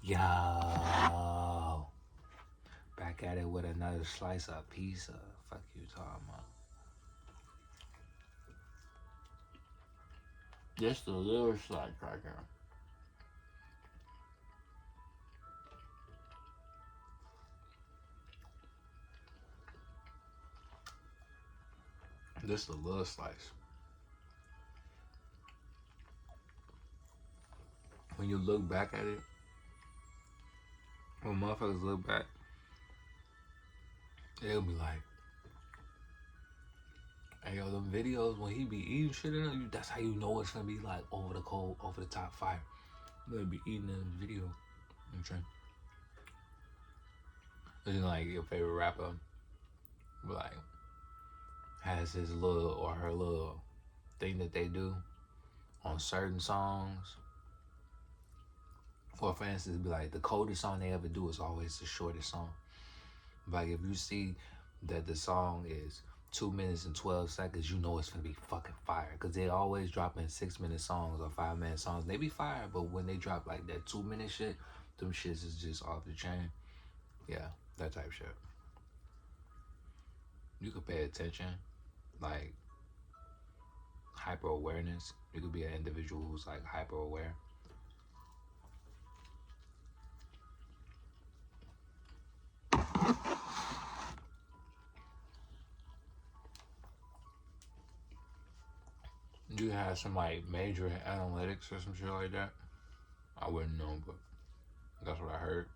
Yo, back at it with another slice of pizza. Fuck you talking about? Just a little slice right here. Just a little slice. When you look back at it, when motherfuckers look back, they'll be like, hey yo, them videos when he be eating shit in it, that's how you know it's gonna be like over the cold, over the top fire. You're gonna be eating in the video. I'm trying. It's like your favorite rapper, like, has his little or her little thing that they do on certain songs. For instance, be like the coldest song they ever do is always the shortest song. Like if you see that the song is 2 minutes and 12 seconds, you know it's gonna be fucking fire. Cause they always drop in 6-minute songs or 5-minute songs. They be fire, but when they drop like that 2-minute shit, them shits is just off the chain. Yeah, that type shit. You could pay attention, like hyper awareness. You could be an individual who's like hyper aware. You have some like major analytics or some shit like that. I wouldn't know, but that's what I heard.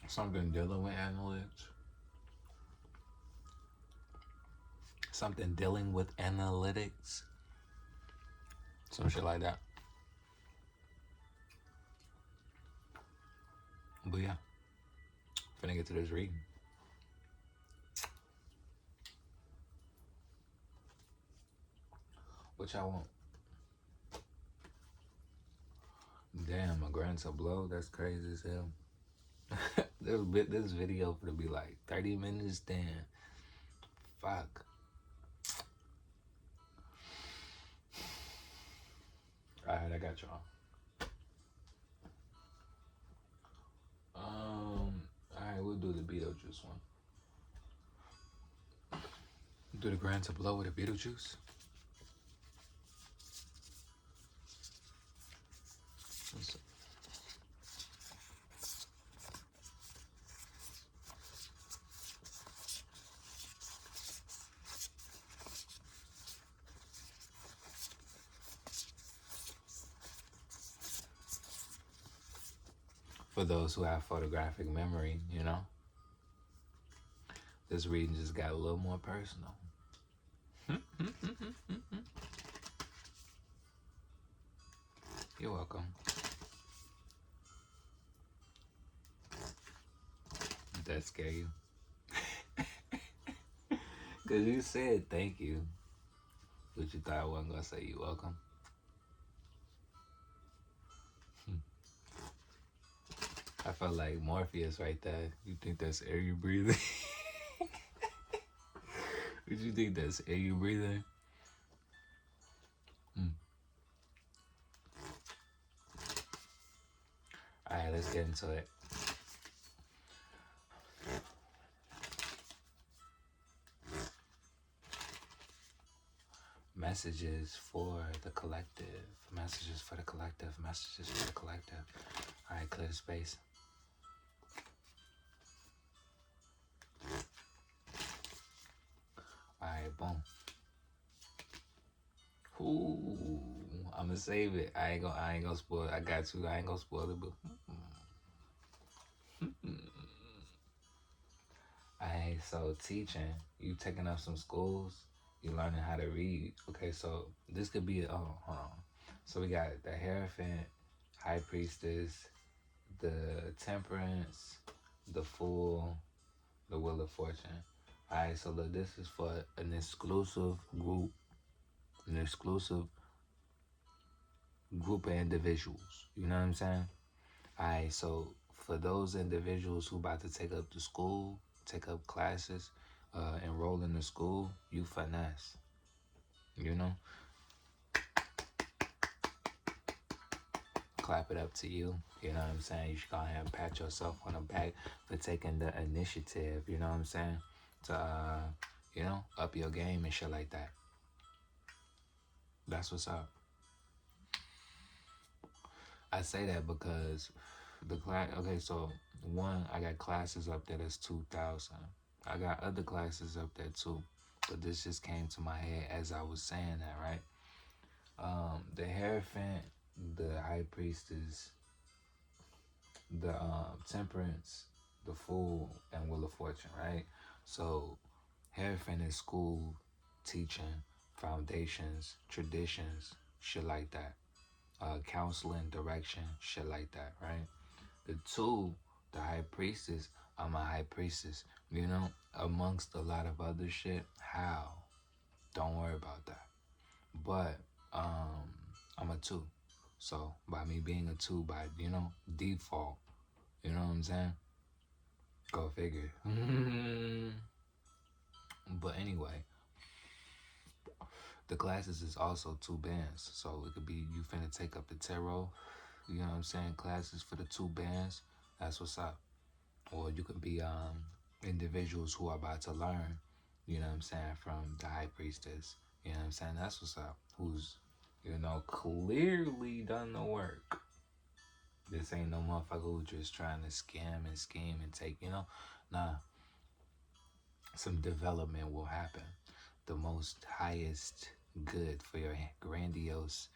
Something dealing with analytics. Something dealing with analytics. Some shit like that. But yeah, finna get to this reading. What y'all want? Damn, a grand tableau? That's crazy as hell. This video gonna be like 30 minutes, damn. Fuck. Alright, I got y'all. Alright, we'll do the Beetlejuice one. Do the grand tableau with the Beetlejuice. For those who have photographic memory, you know, this reading just got a little more personal. You're welcome. Did that scare you? Because you said thank you, but you thought I wasn't going to say you're welcome. I felt like Morpheus right there. You think that's air you breathing? Would you think that's air you breathing? Alright, let's get into it. Messages for the collective. Messages for the collective. Messages for the collective. Alright, clear the space. Alright, boom. Ooh, I'ma save it. I ain't gonna spoil it. I got you. I ain't gonna spoil it, but Alright, so teaching. You taking up some schools. You learning how to read. Okay, so this could be hold on. So we got the Hierophant, High Priestess, the Temperance, the Fool, the Wheel of Fortune. Alright, so look, this is for an exclusive group. An exclusive group of individuals. You know what I'm saying? Alright, so for those individuals who about to take up the school, take up classes, enroll in the school, you finesse. You know? clap it up to you. You know what I'm saying? You should go ahead and pat yourself on the back for taking the initiative. You know what I'm saying? To you know, up your game and shit like that. That's what's up. I say that because the class. Okay, so one, I got classes up there that's 2,000. I got other classes up there too, but this just came to my head as I was saying that, right? The Hierophant, the High Priestess, the Temperance, the Fool, and Wheel of Fortune, right? So Hierophant is school, teaching, foundations, traditions, shit like that. Counseling, direction, shit like that, right? The two, the High Priestess, I'm a High Priestess, you know, amongst a lot of other shit. How? Don't worry about that. But I'm a two. So by me being a two, by, you know, default, you know what I'm saying? Go figure. But anyway, the classes is also 2 bands. So it could be you finna take up the tarot, you know what I'm saying, classes for the 2 bands. That's what's up. Or you could be individuals who are about to learn, you know what I'm saying, from the High Priestess. You know what I'm saying? That's what's up. Who's, you know, clearly done the work. This ain't no motherfucker who just trying to scam and scheme and take, you know. Nah. Some development will happen. The most highest good for your grandiose,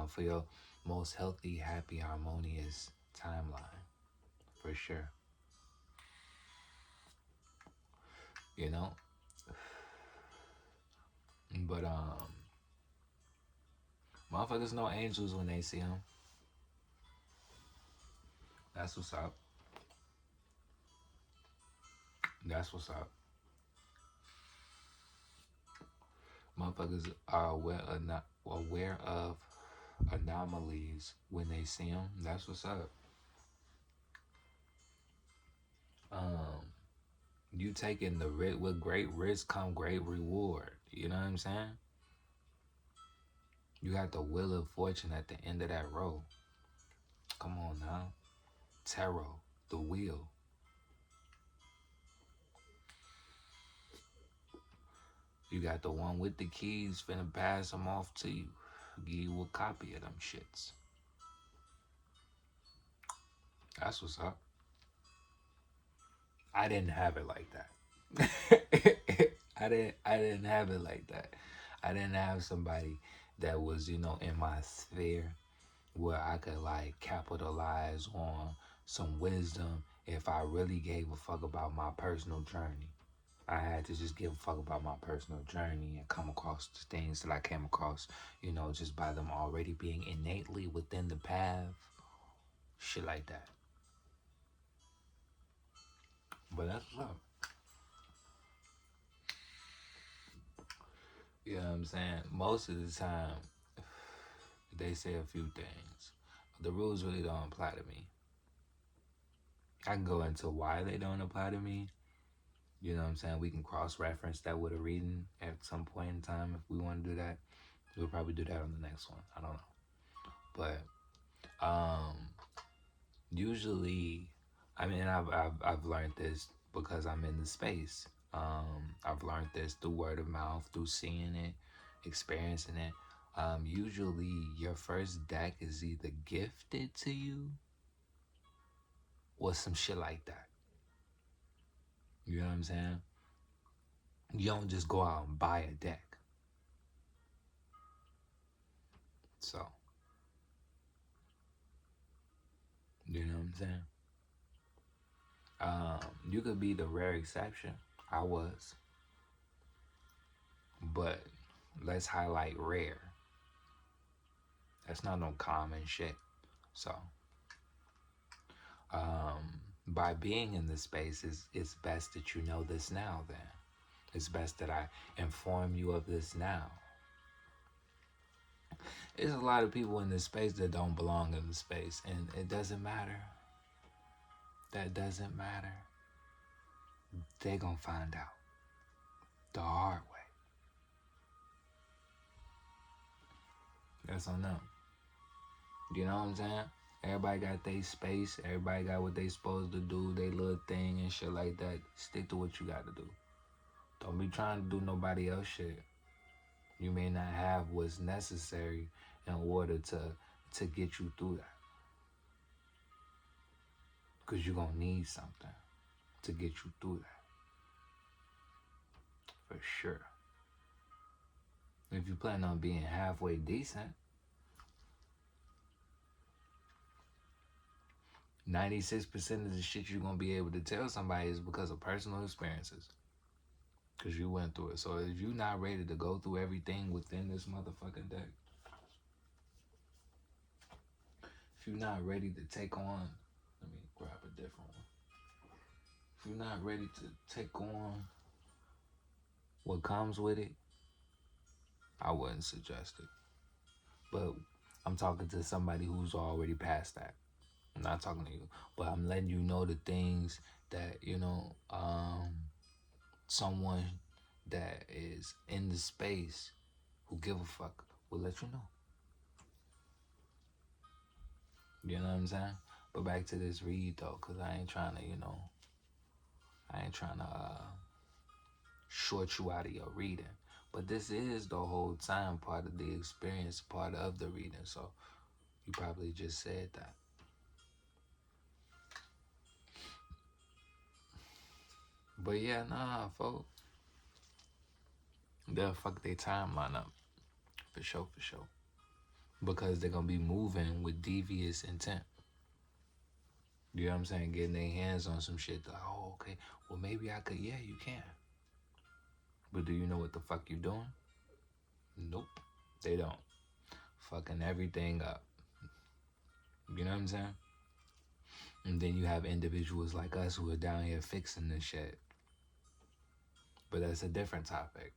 for your most healthy, happy, harmonious timeline. For sure. You know? But, motherfuckers know angels when they see them. That's what's up. That's what's up. Motherfuckers are aware of anomalies when they see them. That's what's up. You taking the risk, with great risk come great reward. You know what I'm saying? You got the wheel of fortune at the end of that row. Come on now. Tarot, the wheel. You got the one with the keys finna pass them off to you. Give you a copy of them shits. That's what's up. I didn't have it like that. I didn't have it like that. I didn't have somebody that was, you know, in my sphere where I could like capitalize on some wisdom if I really gave a fuck about my personal journey. I had to just give a fuck about my personal journey and come across the things that I came across, you know, just by them already being innately within the path. Shit like that. But that's what's up. You know what I'm saying? Most of the time, they say a few things. The rules really don't apply to me. I can go into why they don't apply to me. You know what I'm saying? We can cross-reference that with a reading at some point in time if we want to do that. We'll probably do that on the next one. I don't know. But usually, I mean, I've learned this because I'm in the space. I've learned this through word of mouth, through seeing it, experiencing it. Usually your first deck is either gifted to you or some shit like that. You know what I'm saying? You don't just go out and buy a deck. So, you know what I'm saying? You could be the rare exception. I was. But let's highlight rare. That's not no common shit. So, by being in this space, it's best that you know this now then. It's best that I inform you of this now. There's a lot of people in this space that don't belong in the space, and it doesn't matter. That doesn't matter. They gonna find out the hard way. That's on them. You know what I'm saying? Everybody got their space. Everybody got what they supposed to do, they little thing and shit like that. Stick to what you got to do. Don't be trying to do nobody else shit. You may not have what's necessary in order to get you through that. Because you're going to need something to get you through that. For sure. If you plan on being halfway decent, 96% of the shit you're going to be able to tell somebody is because of personal experiences. Because you went through it. So if you're not ready to go through everything within this motherfucking deck, if you're not ready to take on, let me grab a different one. If you're not ready to take on what comes with it, I wouldn't suggest it. But I'm talking to somebody who's already past that. I'm not talking to you, but I'm letting you know the things that, someone that is in the space who give a fuck will let you know. You know what I'm saying? But back to this read though, because I ain't trying to, short you out of your reading. But this is the whole time part of the experience, part of the reading. So you probably just said that. But yeah, nah, folks. They'll fuck their timeline up. For sure, for sure. Because they're going to be moving with devious intent. You know what I'm saying? Getting their hands on some shit. Like, oh, okay. Well, maybe I could. Yeah, you can. But do you know what the fuck you doing? Nope. They don't. Fucking everything up. You know what I'm saying? And then you have individuals like us who are down here fixing this shit. But that's a different topic.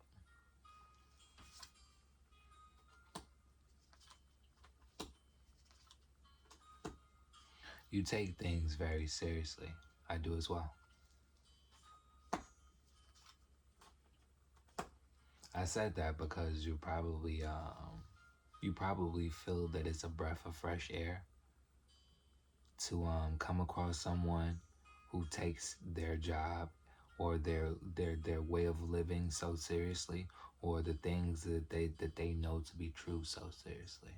You take things very seriously. I do as well. I said that because you probably feel that it's a breath of fresh air to come across someone who takes their job or their way of living so seriously, or the things that they know to be true so seriously.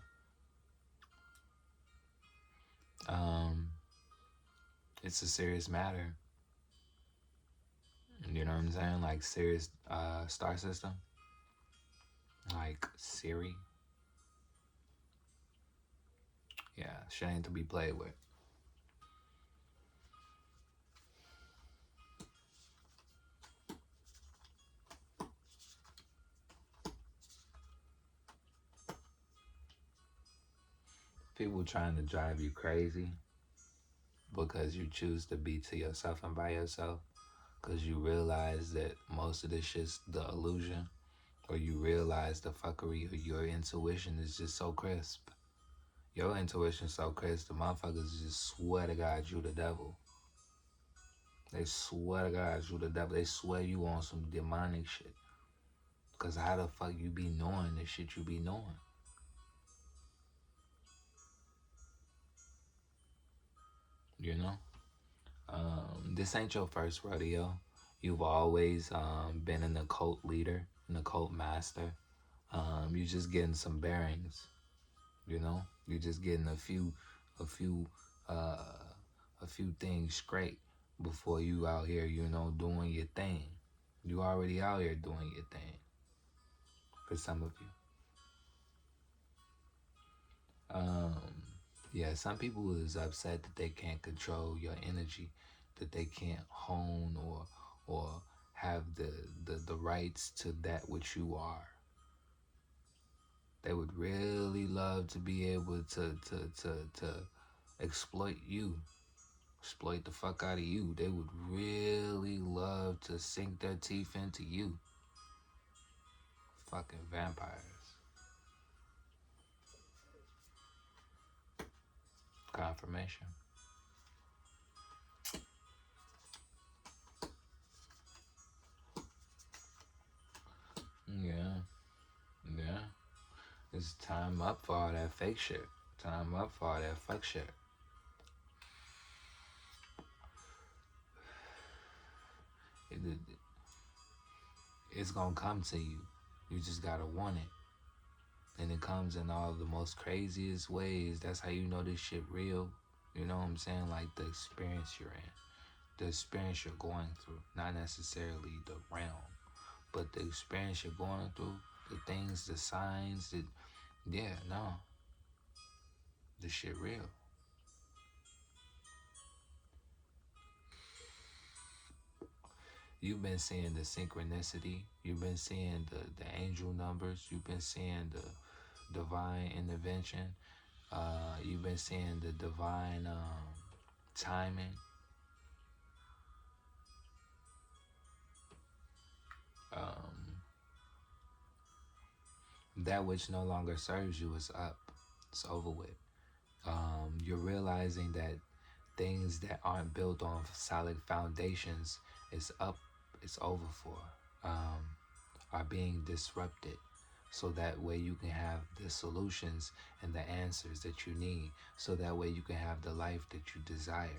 It's a serious matter. You know what I'm saying? Like serious star system. Like Siri. Yeah, shit ain't to be played with. People trying to drive you crazy because you choose to be to yourself and by yourself, because you realize that most of this shit's the illusion, or you realize the fuckery, or your intuition is just so crisp. Your intuition's so crisp, the motherfuckers just swear to God you the devil. They swear to God you the devil. They swear you on some demonic shit. Because how the fuck you be knowing the shit you be knowing? You know? This ain't your first rodeo. You've always been an occult leader, an occult master. You're just getting some bearings, you know? You're just getting a few things straight before you out here, doing your thing. You already out here doing your thing. For some of you. Yeah, some people is upset that they can't control your energy, that they can't hone or have the rights to that which you are. They would really love to be able to exploit you, exploit the fuck out of you. They would really love to sink their teeth into you. Fucking vampires. Confirmation. Yeah. It's time up for all that fake shit. Time up for all that fuck shit. it's gonna come to you. You just gotta want it. And it comes in all the most craziest ways. That's how you know this shit real. You know what I'm saying? Like the experience you're in, the experience you're going through, not necessarily the realm, but the experience you're going through, the things, the signs, the shit real. You've been seeing the synchronicity. You've been seeing the angel numbers. You've been seeing the divine intervention. You've been seeing the divine timing. Um, that which no longer serves you is up. It's over with. You're realizing that things that aren't built on solid foundations is up. It's over for. Are being disrupted, so that way you can have the solutions and the answers that you need, so that way you can have the life that you desire,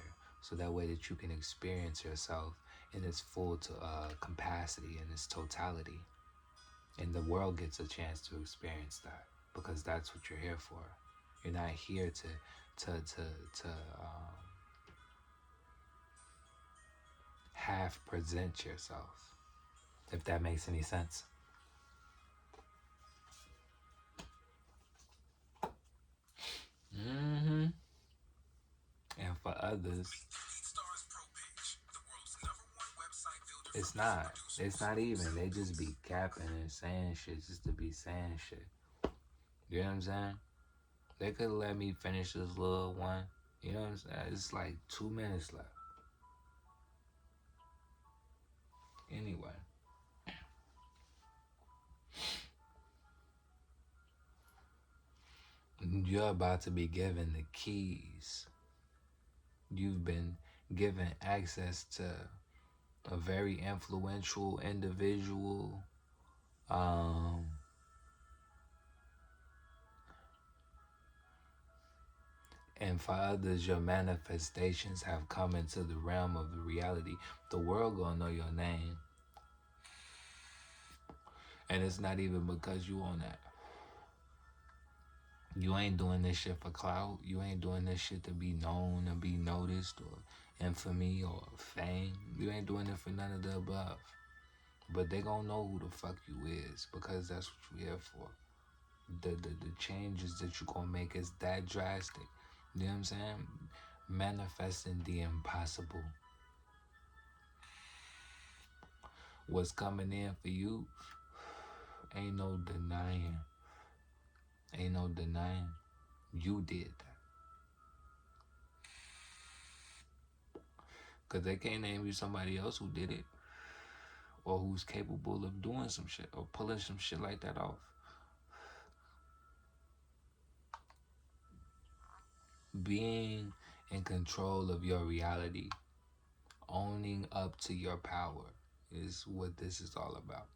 so that way that you can experience yourself in its full capacity, in its totality, and the world gets a chance to experience that, because that's what you're here for. You're not here to half present yourself, if that makes any sense. And for others, it's not. It's not even. They just be capping and saying shit just to be saying shit. You know what I'm saying? They could let me finish this little one. You know what I'm saying? It's like 2 minutes left. Anyway. You're about to be given the keys. You've been given access to a very influential individual. And for others, your manifestations have come into the realm of the reality. The world gonna know your name. And it's not even because you on that. You ain't doing this shit for clout. You ain't doing this shit to be known and be noticed or infamy or fame. You ain't doing it for none of the above. But they gonna know who the fuck you is, because that's what you here for. The changes that you gonna make is that drastic. You know what I'm saying? Manifesting the impossible. What's coming in for you, ain't no denying. Ain't no denying. You did that. Because they can't name you somebody else who did it, or who's capable of doing some shit or pulling some shit like that off. Being in control of your reality, owning up to your power is what this is all about.